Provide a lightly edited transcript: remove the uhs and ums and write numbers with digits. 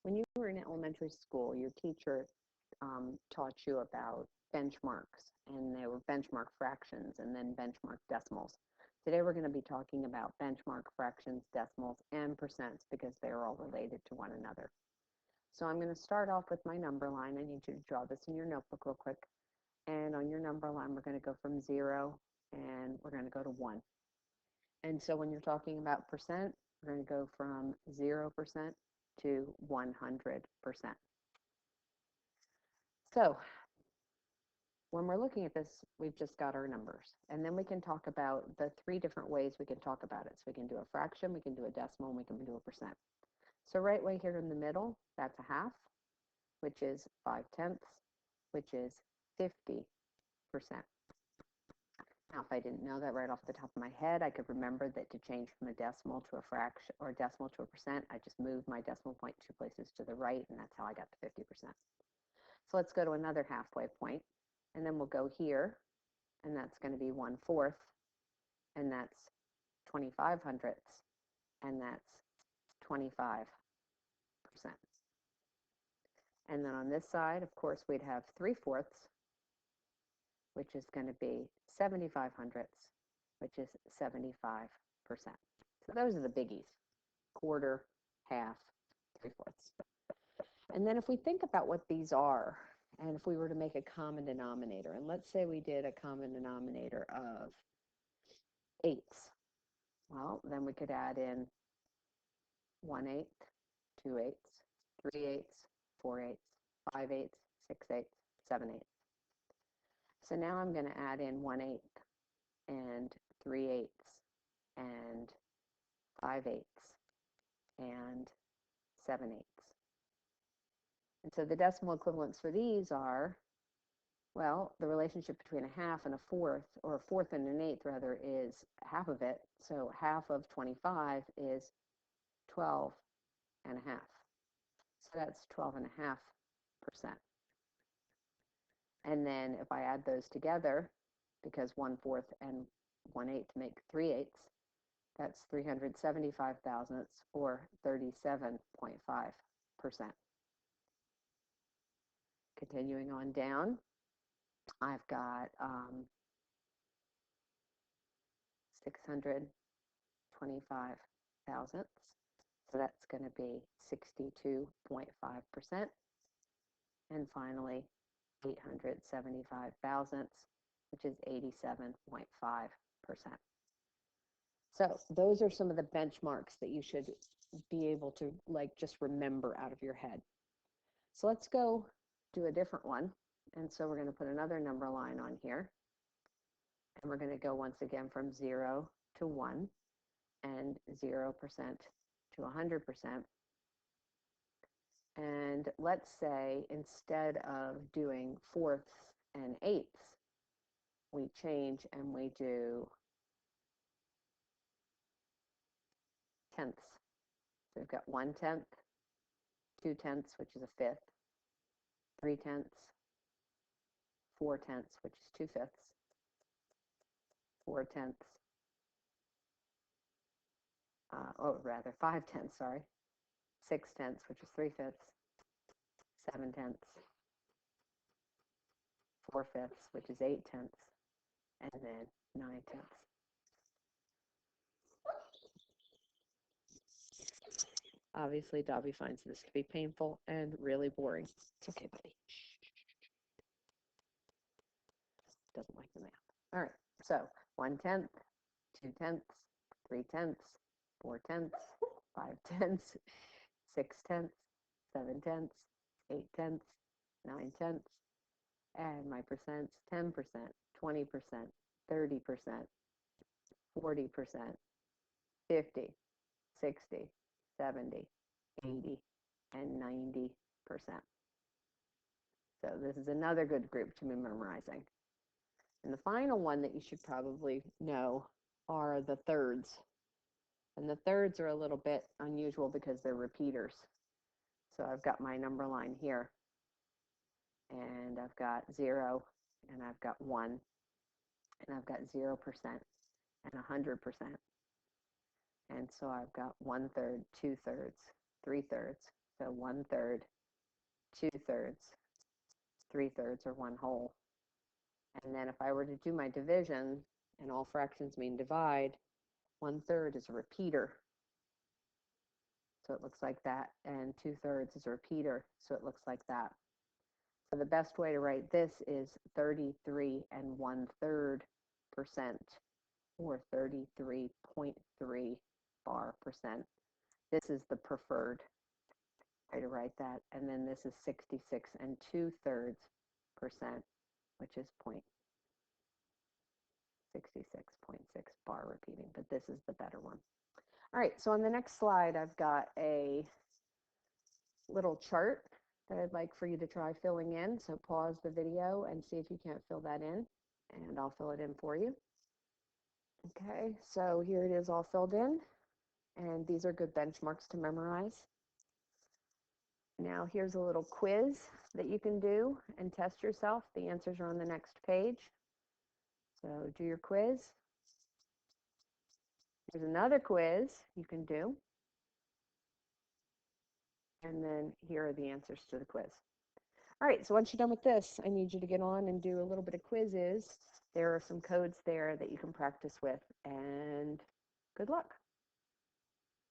When you were in elementary school, your teacher taught you about benchmarks, and there were benchmark fractions and then benchmark decimals. Today we're going to be talking about benchmark fractions, decimals, and percents because they're all related to one another. So I'm going to start off with my number line. I need you to draw this in your notebook real quick. And on your number line, we're going to go from 0 and we're going to go to 1. And so when you're talking about percent, we're going to go from 0% to 100%. So when we're looking at this, we've just got our numbers. And then we can talk about the 3 different ways we can talk about it. So we can do a fraction, we can do a decimal, and we can do a percent. So right way here in the middle, that's a half, which is 5/10, which is 50%. Now, if I didn't know that right off the top of my head, I could remember that to change from a decimal to a fraction or a decimal to a percent, I just moved my decimal point 2 places to the right, and that's how I got to 50%. So let's go to another halfway point, and then we'll go here, and that's going to be 1/4, and that's 25 hundredths, and that's 25%. And then on this side, of course, we'd have 3/4, which is going to be 75 hundredths, which is 75%. So those are the biggies: quarter, half, 3/4. And then if we think about what these are, and if we were to make a common denominator, and let's say we did a common denominator of 8ths, well, then we could add in 1/8, 2/8, 3/8, 4/8, 5/8, 6/8, 7/8. So now I'm going to add in 1/8 and 3/8 and 5/8 and 7/8. And so the decimal equivalents for these are, well, the relationship between a half and a fourth, or a fourth and an eighth rather, is half of it. So half of 25 is 12 and a half. So that's 12.5%. And then if I add those together, because 1/4 and 1/8 make 3/8, that's 375 thousandths, or 37.5%. Continuing on down, I've got 625 thousandths, so that's going to be 62.5%. And finally, 875 thousandths, which is 87.5%. So those are some of the benchmarks that you should be able to just remember out of your head. So let's go do a different one. And so we're going to put another number line on here. And we're going to go once again from 0 to 1 and 0% to 100%. And let's say instead of doing fourths and eighths, we change and we do tenths. So we've got 1/10, 2/10, which is a fifth, 3/10, 4/10, which is 2/5, 4/10, or rather 5/10, sorry, 6/10, which is 3/5, 7/10, 4/5, which is 8/10, and then 9/10. Obviously, Dobby finds this to be painful and really boring. It's okay, buddy. Doesn't like the math. All right, so 1/10, 2/10, 3/10, 4/10, 5/10, 6/10, 7/10, 8/10, 9/10, and my percents: 10%, 20%, 30%, 40%, 50, 60, 70, 80, and 90%. So this is another good group to be memorizing. And the final one that you should probably know are the thirds. And the thirds are a little bit unusual because they're repeaters. So I've got my number line here, and I've got 0, and I've got 1, and I've got 0% and 100%. And so I've got 1/3, 2/3, 3/3, So 1/3, 2/3, 3/3, or 1/2. And then if I were to do my division, and all fractions mean divide, 1/3 is a repeater. So it looks like that. And 2/3 is a repeater. So it looks like that. So the best way to write this is 33 1/3%, or 33.3 bar%. This is the preferred way to write that. And then this is 66 2/3%, which is 66.6 bar repeating, but this is the better one. All right, so on the next slide, I've got a little chart that I'd like for you to try filling in. So pause the video and see if you can't fill that in, and I'll fill it in for you. Okay, so here it is all filled in, and these are good benchmarks to memorize. Now here's a little quiz that you can do and test yourself. The answers are on the next page. So do your quiz. Here's another quiz you can do. And then here are the answers to the quiz. All right, so once you're done with this, I need you to get on and do a little bit of quizzes. There are some codes there that you can practice with, and good luck.